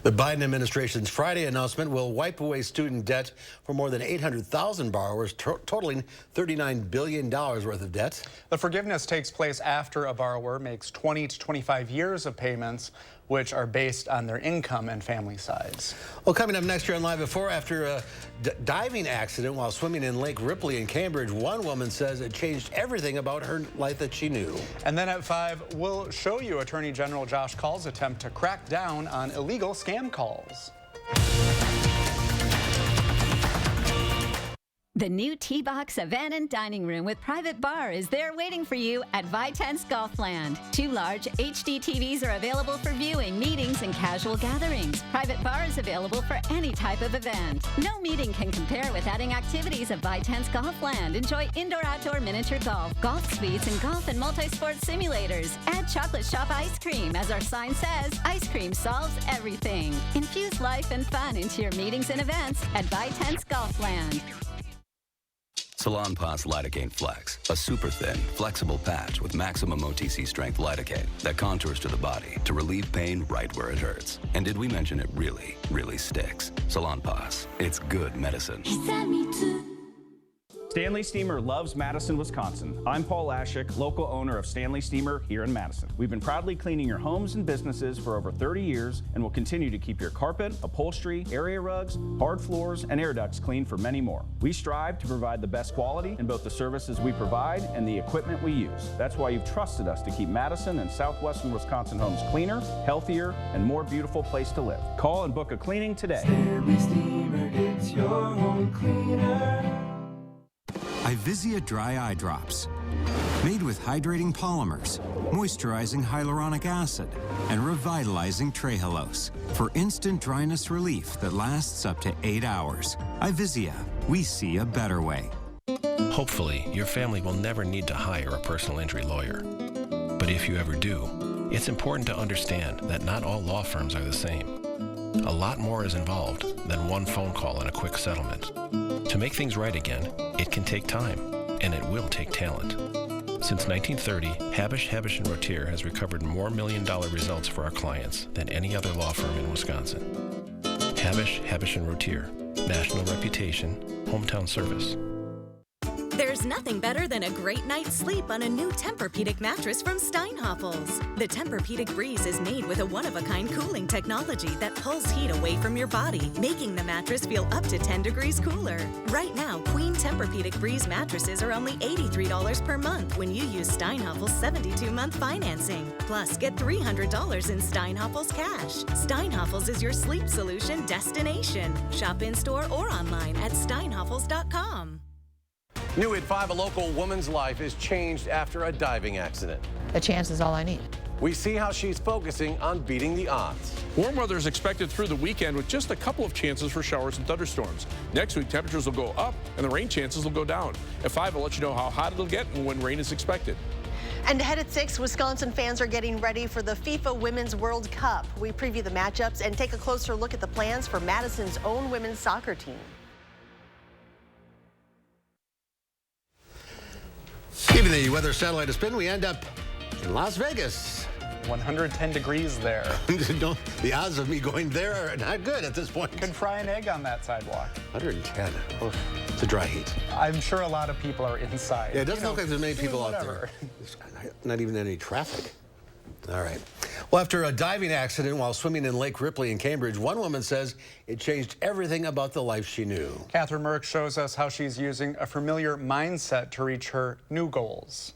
The Biden administration's Friday announcement will wipe away student debt for more than 800,000 borrowers, totaling $39 billion worth of debt. The forgiveness takes place after a borrower makes 20 to 25 years of payments. which are based on their income and family size. Well, coming up next year on Live Before, after a diving accident while swimming in Lake Ripley in Cambridge, one woman says it changed everything about her life that she knew. And then at 5, we'll show you Attorney General Josh Kaul's attempt to crack down on illegal scam calls. The new T-Box Savannah Dining Room with private bar is there waiting for you at Vitense Golfland. 2 large HD TVs are available for viewing, meetings, and casual gatherings. Private bar is available for any type of event. No meeting can compare with adding activities at Vitense Golfland. Enjoy indoor-outdoor miniature golf suites, and golf and multi-sport simulators. Add chocolate shop ice cream. As our sign says, ice cream solves everything. Infuse life and fun into your meetings and events at Vitense Golfland. Salonpas Lidocaine Flex, a super thin, flexible patch with maximum OTC strength lidocaine that contours to the body to relieve pain right where it hurts. And did we mention it really, really sticks? Salonpas, it's good medicine. Stanley Steamer loves Madison, Wisconsin. I'm Paul Ashik, local owner of Stanley Steamer here in Madison. We've been proudly cleaning your homes and businesses for over 30 years and will continue to keep your carpet, upholstery, area rugs, hard floors, and air ducts clean for many more. We strive to provide the best quality in both the services we provide and the equipment we use. That's why you've trusted us to keep Madison and southwestern Wisconsin homes cleaner, healthier, and more beautiful place to live. Call and book a cleaning today. Stanley Steamer gets your home cleaner. Ivisia Dry Eye Drops. Made with hydrating polymers, moisturizing hyaluronic acid, and revitalizing trehalose for instant dryness relief that lasts up to 8 hours. Ivisia, we see a better way. Hopefully, your family will never need to hire a personal injury lawyer. But if you ever do, it's important to understand that not all law firms are the same. A lot more is involved than one phone call and a quick settlement. To make things right again, it can take time, and it will take talent. Since 1930, Habish & Rotier has recovered more million-dollar results for our clients than any other law firm in Wisconsin. Habish & Rotier, national reputation, hometown service. There's nothing better than a great night's sleep on a new Tempur-Pedic mattress from Steinhoffels. The Tempur-Pedic Breeze is made with a one-of-a-kind cooling technology that pulls heat away from your body, making the mattress feel up to 10 degrees cooler. Right now, Queen Tempur-Pedic Breeze mattresses are only $83 per month when you use Steinhoffels' 72-month financing. Plus, get $300 in Steinhoffels cash. Steinhoffels is your sleep solution destination. Shop in-store or online at steinhoffels.com. New at 5, a local woman's life is changed after a diving accident. A chance is all I need. We see how she's focusing on beating the odds. Warm weather is expected through the weekend with just a couple of chances for showers and thunderstorms. Next week, temperatures will go up and the rain chances will go down. At 5, I'll let you know how hot it'll get and when rain is expected. And ahead at 6, Wisconsin fans are getting ready for the FIFA Women's World Cup. We preview the matchups and take a closer look at the plans for Madison's own women's soccer team. Keeping the weather satellite a spin, we end up in Las Vegas. 110 degrees there. The odds of me going there are not good at this point. Could fry an egg on that sidewalk. 110. Oof. It's a dry heat. I'm sure a lot of people are inside. Yeah, it doesn't look like there's many people out there. Not even any traffic. All right. Well, after a diving accident while swimming in Lake Ripley in Cambridge, one woman says it changed everything about the life she knew. Catherine Merck shows us how she's using a familiar mindset to reach her new goals.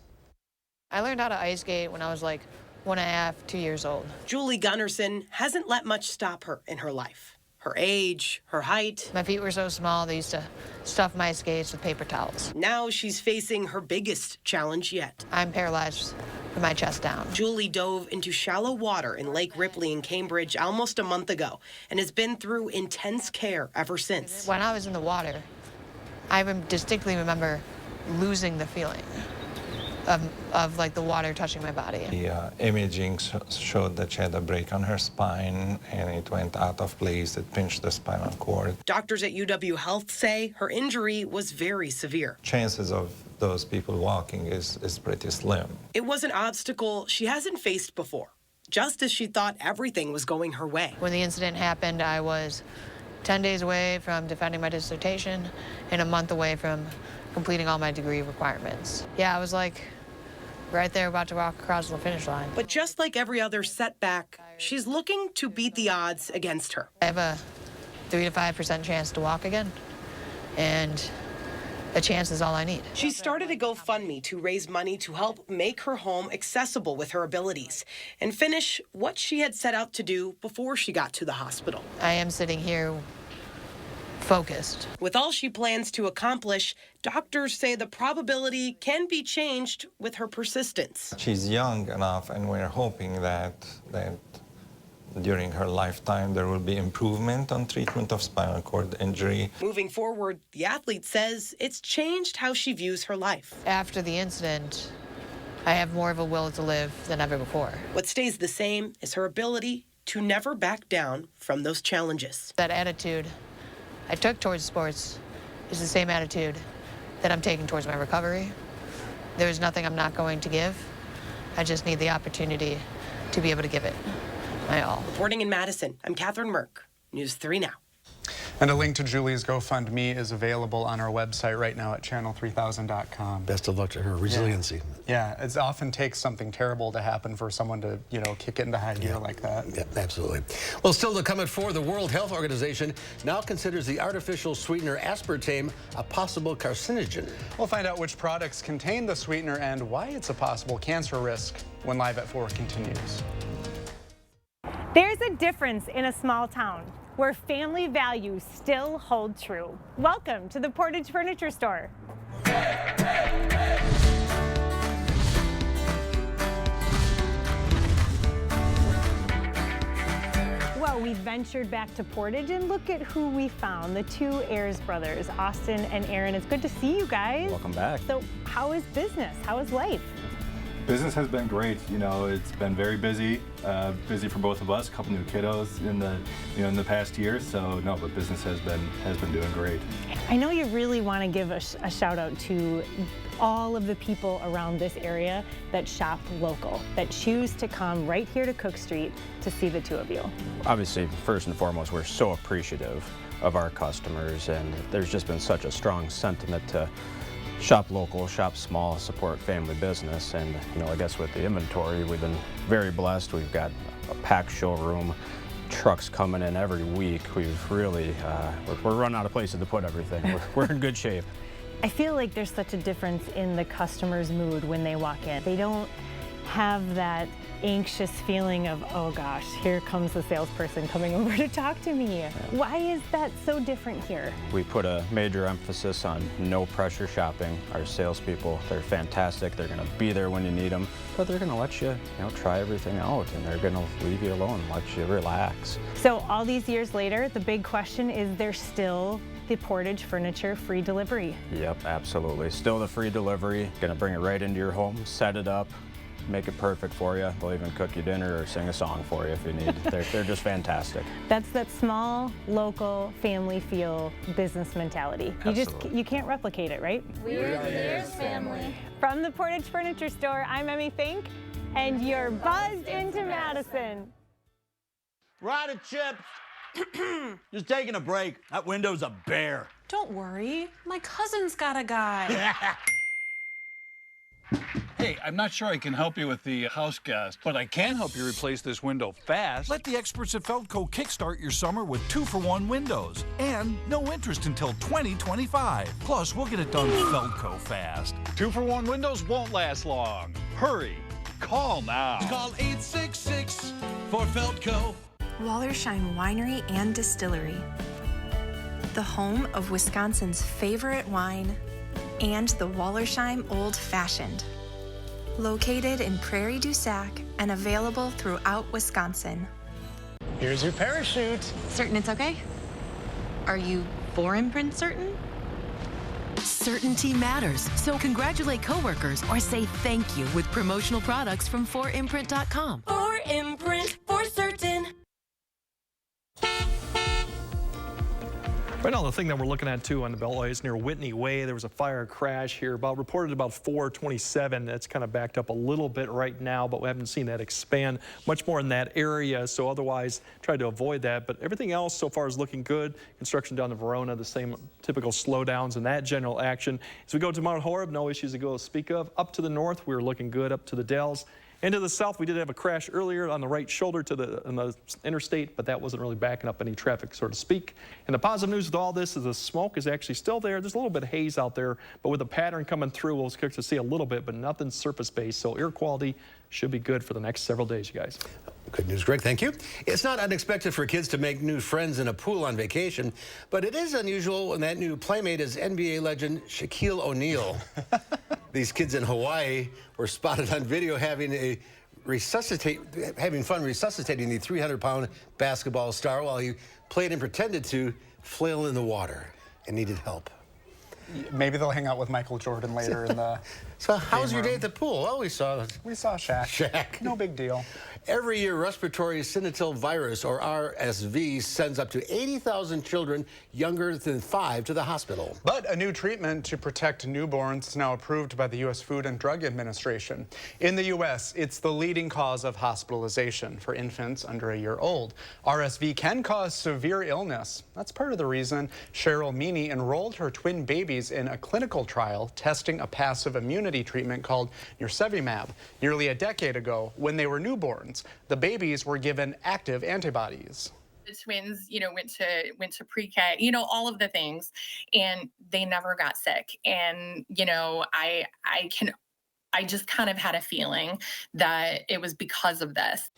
I learned how to ice skate when I was like 1.5, 2 years old. Julie Gunnarsson hasn't let much stop her in her life. Her age, her height. My feet were so small, they used to stuff my skates with paper towels. Now she's facing her biggest challenge yet. I'm paralyzed from my chest down. Julie dove into shallow water in Lake Ripley in Cambridge almost a month ago and has been through intense care ever since. When I was in the water, I distinctly remember losing the feeling of like the water touching my body. The imaging showed that she had a break on her spine and it went out of place. It pinched the spinal cord. Doctors at UW Health say her injury was very severe. Chances of those people walking is pretty slim. It was an obstacle she hasn't faced before, just as she thought everything was going her way. When the incident happened, I was 10 days away from defending my dissertation and a month away from completing all my degree requirements. Yeah, I was like right there about to walk across the finish line. But just like every other setback, she's looking to beat the odds against her. I have a 3 to 5% chance to walk again, and a chance is all I need. She started a GoFundMe to raise money to help make her home accessible with her abilities and finish what she had set out to do before she got to the hospital. I am sitting here focused. With all she plans to accomplish, doctors say the probability can be changed with her persistence. She's young enough, and we're hoping that during her lifetime there will be improvement on treatment of spinal cord injury. Moving forward, the athlete says it's changed how she views her life. After the incident, I have more of a will to live than ever before. What stays the same is her ability to never back down from those challenges. That attitude I took towards sports is the same attitude that I'm taking towards my recovery. There's nothing I'm not going to give. I just need the opportunity to be able to give it my all. Reporting in Madison, I'm Catherine Merck, News 3 Now. And a link to Julie's GoFundMe is available on our website right now at channel3000.com. Best of luck to her. Resiliency. Yeah, it often takes something terrible to happen for someone to, kick it into high gear like that. Yeah, absolutely. Well, still to come at 4, the World Health Organization now considers the artificial sweetener aspartame a possible carcinogen. We'll find out which products contain the sweetener and why it's a possible cancer risk when Live at 4 continues. There's a difference in a small town where family values still hold true. Welcome to the Portage Furniture Store. Well, we ventured back to Portage and look at who we found, the two Ayers brothers, Austin and Aaron. It's good to see you guys. Welcome back. So how is business? How is life? Business has been great. It's been very busy, busy for both of us. A couple new kiddos in the past year. So no, but business has been doing great. I know you really want to give a shout out to all of the people around this area that shop local, that choose to come right here to Cook Street to see the two of you. Obviously, first and foremost, we're so appreciative of our customers, and there's just been such a strong sentiment to shop local, shop small, support family business. And I guess with the inventory, we've been very blessed. We've got a packed showroom, trucks coming in every week. We've really, we're running out of places to put everything. We're in good shape. I feel like there's such a difference in the customer's mood when they walk in. They don't have that anxious feeling of, oh gosh, here comes the salesperson coming over to talk to me. Yeah. Why is that so different here? We put a major emphasis on no pressure shopping. Our salespeople, they're fantastic. They're gonna be there when you need them, but they're gonna let you, try everything out, and they're gonna leave you alone, let you relax. So all these years later, the big question is, there's still the Portage Furniture free delivery? Yep, absolutely. Still the free delivery. Gonna bring it right into your home, set it up, make it perfect for you. They'll even cook you dinner or sing a song for you if you need. They're just fantastic. That's that small, local, family feel business mentality. You can't replicate it, right? We're the Ayers family. From the Portage Furniture Store, I'm Emmy Fink, and you're buzzed into Madison. Rider Chips. Just taking a break. That window's a bear. Don't worry. My cousin's got a guy. Hey, I'm not sure I can help you with the house gas, but I can help you replace this window fast. Let the experts at Feldco kickstart your summer with 2-for-1 windows and no interest until 2025. Plus, we'll get it done Feldco fast. 2-for-1 windows won't last long. Hurry. Call now. Call 866 for Feldco. Wallersheim Winery and Distillery, the home of Wisconsin's favorite wine and the Wallersheim Old Fashioned. Located in Prairie du Sac and available throughout Wisconsin. Here's your parachute. Certain it's okay? Are you 4imprint certain? Certainty matters, so congratulate coworkers or say thank you with promotional products from 4imprint.com. 4imprint, for certain. Right now, the thing that we're looking at too on the Beltway is near Whitney Way. There was a fire crash here, reported about 4:27. That's kind of backed up a little bit right now, but we haven't seen that expand much more in that area. So otherwise, try to avoid that. But everything else so far is looking good. Construction down to Verona, the same typical slowdowns and that general action. As we go to Mount Horeb, no issues to go to speak of. Up to the north, we're looking good. Up to the Dells. Into the south, we did have a crash earlier on the right shoulder to the interstate, but that wasn't really backing up any traffic, so to speak. And the positive news with all this is the smoke is actually still there. There's a little bit of haze out there, but with the pattern coming through, we'll expect to see a little bit, but nothing surface-based. So air quality should be good for the next several days, you guys. Good news, Greg. Thank you. It's not unexpected for kids to make new friends in a pool on vacation, but it is unusual when that new playmate is NBA legend Shaquille O'Neal. These kids in Hawaii were spotted on video having fun resuscitating the 300-pound basketball star while he played and pretended to flail in the water and needed help. Maybe they'll hang out with Michael Jordan later in the So how was your day at the pool? Well, we saw Shaq. Shaq. No big deal. Every year, respiratory syncytial virus, or RSV, sends up to 80,000 children younger than 5 to the hospital. But a new treatment to protect newborns is now approved by the U.S. Food and Drug Administration. In the U.S., it's the leading cause of hospitalization for infants under a year old. RSV can cause severe illness. That's part of the reason Cheryl Meany enrolled her twin babies in a clinical trial testing a passive immunity treatment called nirsevimab. Nearly a decade ago, when they were newborns, the babies were given active antibodies. The twins, went to pre-K, all of the things, and they never got sick. And, I just kind of had a feeling that it was because of this.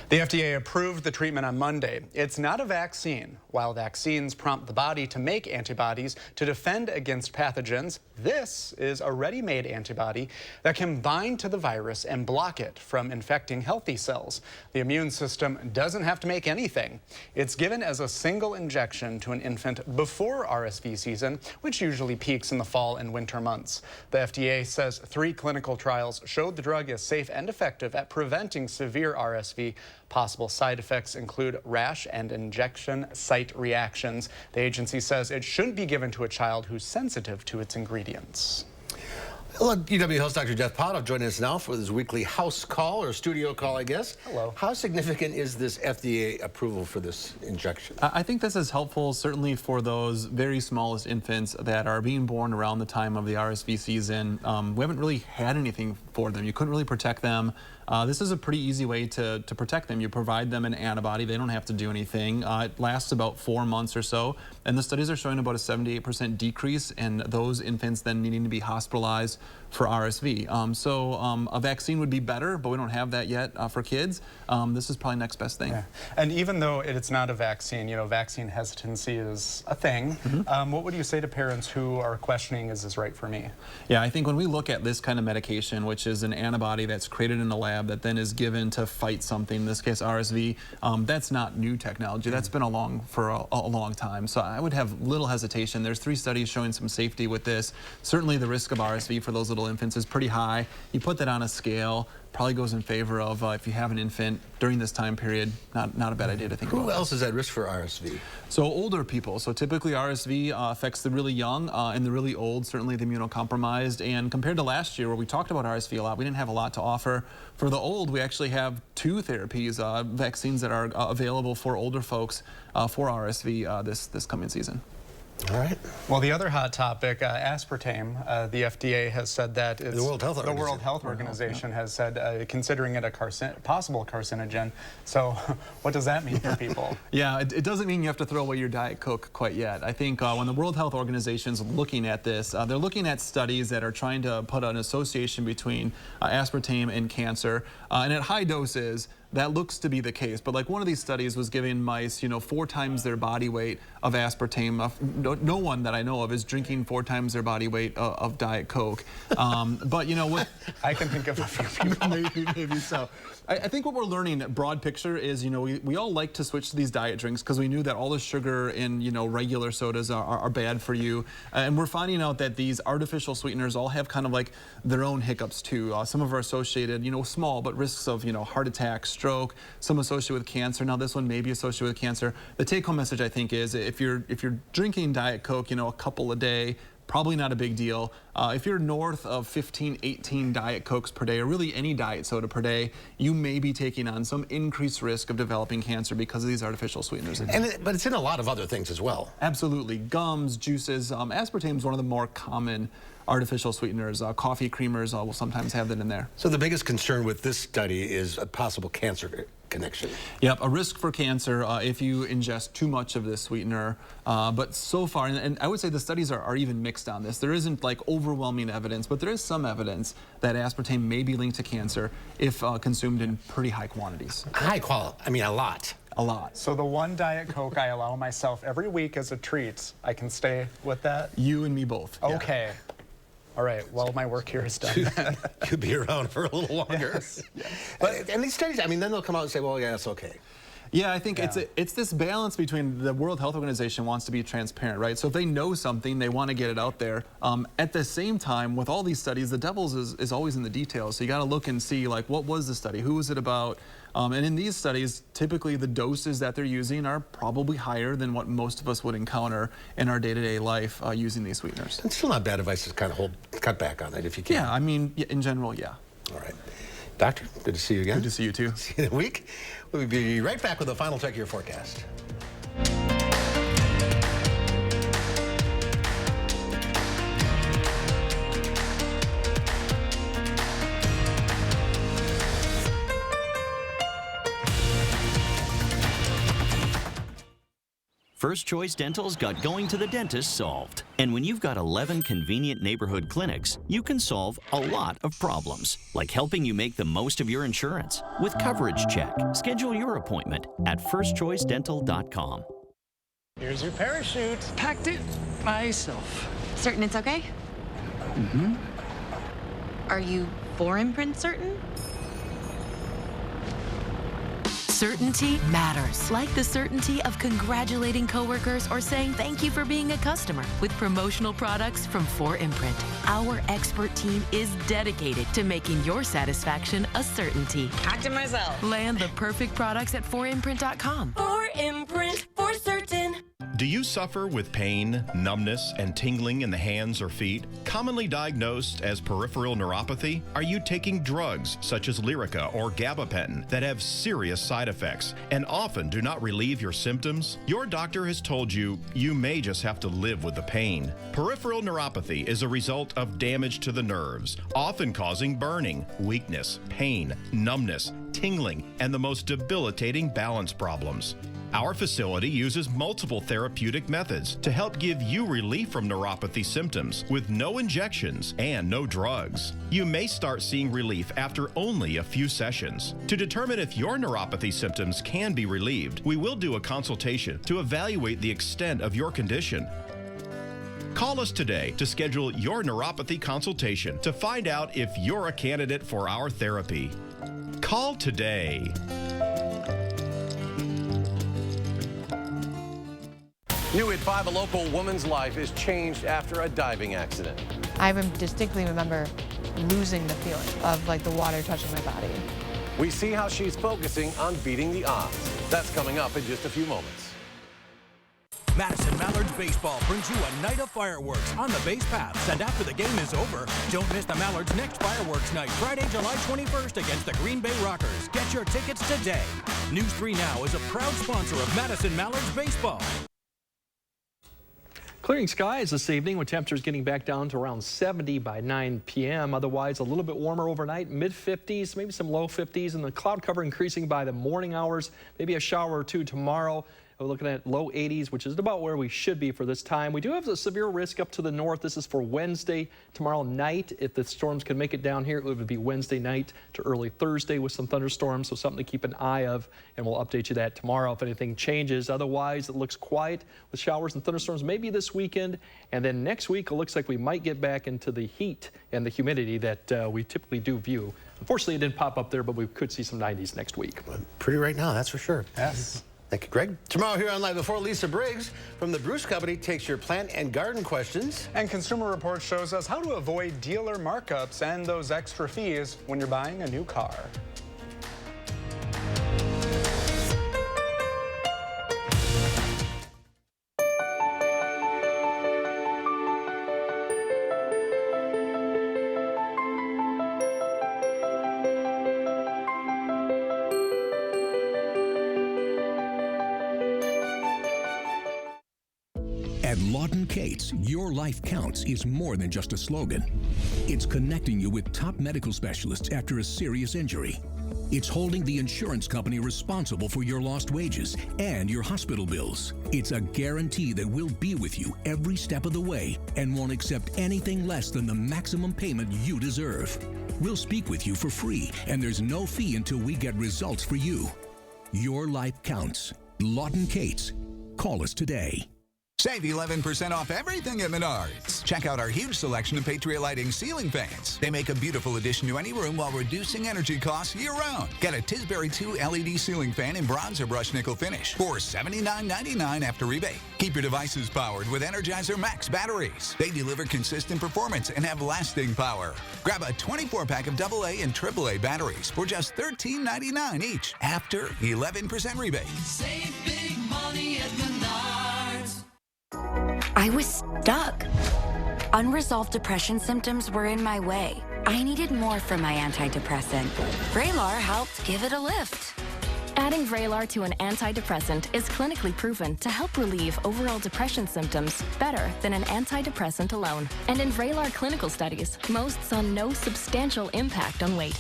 The FDA approved the treatment on Monday. It's not a vaccine. While vaccines prompt the body to make antibodies to defend against pathogens, this is a ready-made antibody that can bind to the virus and block it from infecting healthy cells. The immune system doesn't have to make anything. It's given as a single injection to an infant before RSV season, which usually peaks in the fall and winter months. The FDA says 3 clinical trials showed the drug is safe and effective at preventing severe RSV. Possible side effects include rash and injection site reactions. The agency says it shouldn't be given to a child who's sensitive to its ingredients. Hello, UW Health's Dr. Jeff Potoff joining us now for his weekly house call, or studio call, I guess. Hello. How significant is this FDA approval for this injection? I think this is helpful, certainly for those very smallest infants that are being born around the time of the RSV season. We haven't really had anything for them. You couldn't really protect them. This is a pretty easy way to protect them. You provide them an antibody. They don't have to do anything. It lasts about 4 months or so, and the studies are showing about a 78% decrease in those infants then needing to be hospitalized for RSV. A vaccine would be better, but we don't have that yet for kids. This is probably next best thing. Yeah. And even though it's not a vaccine, vaccine hesitancy is a thing. What would you say to parents who are questioning, is this right for me? Yeah, I think when we look at this kind of medication, which is an antibody that's created in the lab that then is given to fight something, in this case RSV, that's not new technology. That's been along for a long time. So I would have little hesitation. There's 3 studies showing some safety with this. Certainly the risk of RSV for those little infants is pretty high. You put that on a scale, probably goes in favor of if you have an infant during this time period, not a bad idea to think about. Who else is at risk for RSV? So older people. So typically RSV affects the really young and the really old, certainly the immunocompromised. And compared to last year where we talked about RSV a lot, we didn't have a lot to offer. For the old, we actually have 2 therapies, vaccines that are available for older folks for RSV this coming season. All right. Well, the other hot topic, aspartame, the FDA has said that it's... The World Health Organization has said considering it a possible carcinogen. So what does that mean for people? Yeah, it doesn't mean you have to throw away your Diet Coke quite yet. I think when the World Health Organization is looking at this, they're looking at studies that are trying to put an association between aspartame and cancer. And at high doses, that looks to be the case, but like one of these studies was giving mice, 4 times their body weight of aspartame. No one that I know of is drinking 4 times their body weight of Diet Coke. But what I can think of a few people. maybe so. I think what we're learning, broad picture, is we all like to switch to these diet drinks because we knew that all the sugar in regular sodas are bad for you, and we're finding out that these artificial sweeteners all have kind of like their own hiccups too. Some of them are associated, small, but risks of heart attack, stroke, stroke, some associated with cancer. Now this one may be associated with cancer. The take-home message, I think, is if you're drinking Diet Coke, a couple a day, probably not a big deal. If you're north of 15, 18 Diet Cokes per day, or really any diet soda per day, you may be taking on some increased risk of developing cancer because of these artificial sweeteners. But it's in a lot of other things as well. Absolutely. Gums, juices. Aspartame is one of the more common artificial sweeteners. Coffee creamers will sometimes have that in there. So the biggest concern with this study is a possible cancer connection. Yep, a risk for cancer if you ingest too much of this sweetener. But so far, and I would say the studies are even mixed on this. There isn't like overwhelming evidence, but there is some evidence that aspartame may be linked to cancer if consumed in pretty high quantities. High quality, I mean a lot. A lot. So the one Diet Coke I allow myself every week as a treat, I can stay with that? You and me both. Okay. Yeah. All right, well, my work here is done. You'll be around for a little longer. Yes. Yes. But, and these studies, I mean, then they'll come out and say, well, yeah, it's okay. Yeah, I think it's this balance between the World Health Organization wants to be transparent, right? So if they know something, they want to get it out there. At the same time, with all these studies, the devil is always in the details. So you got to look and see, like, what was the study? Who was it about? And in these studies, typically the doses that they're using are probably higher than what most of us would encounter in our day-to-day life using these sweeteners. It's still not bad advice to kind of cut back on it if you can. Yeah, I mean, in general, yeah. All right. Doctor, good to see you again. Good to see you too. See you in a week. We'll be right back with a final check of your forecast. First Choice Dental's got going to the dentist solved. And when you've got 11 convenient neighborhood clinics, you can solve a lot of problems, like helping you make the most of your insurance. With Coverage Check, schedule your appointment at firstchoicedental.com. Here's your parachute. Packed it myself. Certain it's okay? Mm-hmm. Are you 4imprint certain? Certainty matters, like the certainty of congratulating coworkers or saying thank you for being a customer with promotional products from 4imprint. Our expert team is dedicated to making your satisfaction a certainty. Packed it myself. Land the perfect products at 4imprint.com. 4imprint, for certain. Do you suffer with pain, numbness, and tingling in the hands or feet? Commonly diagnosed as peripheral neuropathy? Are you taking drugs such as Lyrica or gabapentin that have serious side effects and often do not relieve your symptoms? Your doctor has told you you may just have to live with the pain. Peripheral neuropathy is a result of damage to the nerves, often causing burning, weakness, pain, numbness, tingling, and the most debilitating balance problems. Our facility uses multiple therapeutic methods to help give you relief from neuropathy symptoms with no injections and no drugs. You may start seeing relief after only a few sessions. To determine if your neuropathy symptoms can be relieved, we will do a consultation to evaluate the extent of your condition. Call us today to schedule your neuropathy consultation to find out if you're a candidate for our therapy. Call today. New at 5, a local woman's life is changed after a diving accident. I distinctly remember losing the feeling of like the water touching my body. We see how she's focusing on beating the odds. That's coming up in just a few moments. Madison Mallards Baseball brings you a night of fireworks on the base paths. And after the game is over, don't miss the Mallards' next fireworks night, Friday, July 21st against the Green Bay Rockers. Get your tickets today. News 3 Now is a proud sponsor of Madison Mallards Baseball. Clearing skies this evening with temperatures getting back down to around 70 by 9 p.m. Otherwise, a little bit warmer overnight, mid-50s, maybe some low 50s, and the cloud cover increasing by the morning hours. Maybe a shower or two tomorrow. We're looking at low 80s, which is about where we should be for this time. We do have a severe risk up to the north. This is for Wednesday, tomorrow night. If the storms can make it down here, it would be Wednesday night to early Thursday with some thunderstorms, so something to keep an eye of, and we'll update you that tomorrow if anything changes. Otherwise, it looks quiet with showers and thunderstorms maybe this weekend, and then next week it looks like we might get back into the heat and the humidity that we typically do view. Unfortunately, it didn't pop up there, but we could see some 90s next week. Pretty right now, that's for sure. Yes. Thank you, Greg. Tomorrow here on Live Before, Lisa Briggs from the Bruce Company takes your plant and garden questions. And Consumer Report shows us how to avoid dealer markups and those extra fees when you're buying a new car. At Lawton Cates, your life counts is more than just a slogan. It's connecting you with top medical specialists after a serious injury. It's holding the insurance company responsible for your lost wages and your hospital bills. It's a guarantee that we'll be with you every step of the way and won't accept anything less than the maximum payment you deserve. We'll speak with you for free, and there's no fee until we get results for you. Your life counts. Lawton Cates. Call us today. Save 11% off everything at Menards. Check out our huge selection of Patriot Lighting ceiling fans. They make a beautiful addition to any room while reducing energy costs year-round. Get a Tisbury 2 LED ceiling fan in bronze or brushed nickel finish for $79.99 after rebate. Keep your devices powered with Energizer Max batteries. They deliver consistent performance and have lasting power. Grab a 24-pack of AA and AAA batteries for just $13.99 each after 11% rebate. Save big money at Menards. I was stuck. Unresolved depression symptoms were in my way. I needed more from my antidepressant. Vraylar helped give it a lift. Adding Vraylar to an antidepressant is clinically proven to help relieve overall depression symptoms better than an antidepressant alone. And in Vraylar clinical studies, most saw no substantial impact on weight.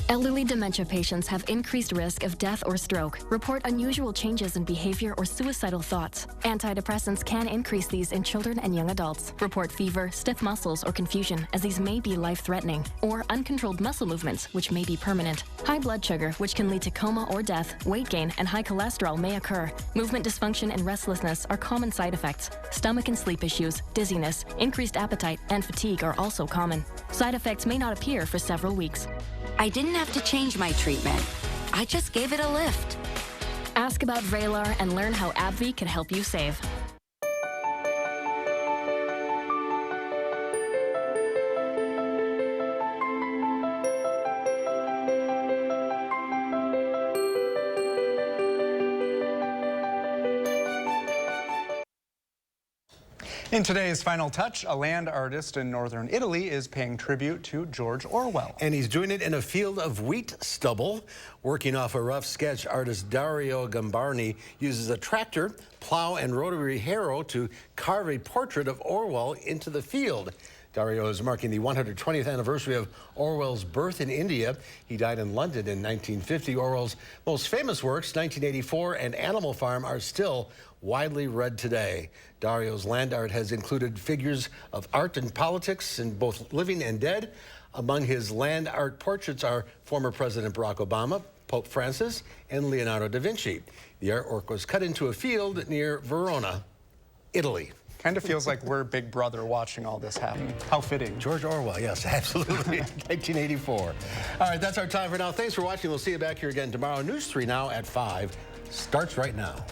Elderly dementia patients have increased risk of death or stroke, report unusual changes in behavior or suicidal thoughts. Antidepressants can increase these in children and young adults, report fever, stiff muscles, or confusion, as these may be life-threatening, or uncontrolled muscle movements, which may be permanent. High blood sugar, which can lead to coma or death, weight gain, and high cholesterol may occur. Movement dysfunction and restlessness are common side effects. Stomach and sleep issues, dizziness, increased appetite, and fatigue are also common. Side effects may not appear for several weeks. I didn't have to change my treatment. I just gave it a lift. Ask about Vraylar and learn how AbbVie can help you save. In today's Final Touch, a land artist in northern Italy is paying tribute to George Orwell. And he's doing it in a field of wheat stubble. Working off a rough sketch, artist Dario Gambarni uses a tractor, plow, and rotary harrow to carve a portrait of Orwell into the field. Dario is marking the 120th anniversary of Orwell's birth in India. He died in London in 1950. Orwell's most famous works, 1984 and Animal Farm, are still widely read today. Dario's land art has included figures of art and politics, in both living and dead. Among his land art portraits are former President Barack Obama, Pope Francis, and Leonardo da Vinci. The artwork was cut into a field near Verona, Italy. Kind of feels like we're Big Brother watching all this happen. How fitting. George Orwell, yes, absolutely. 1984. All right, that's our time for now. Thanks for watching. We'll see you back here again tomorrow. News 3 Now at 5 starts right now.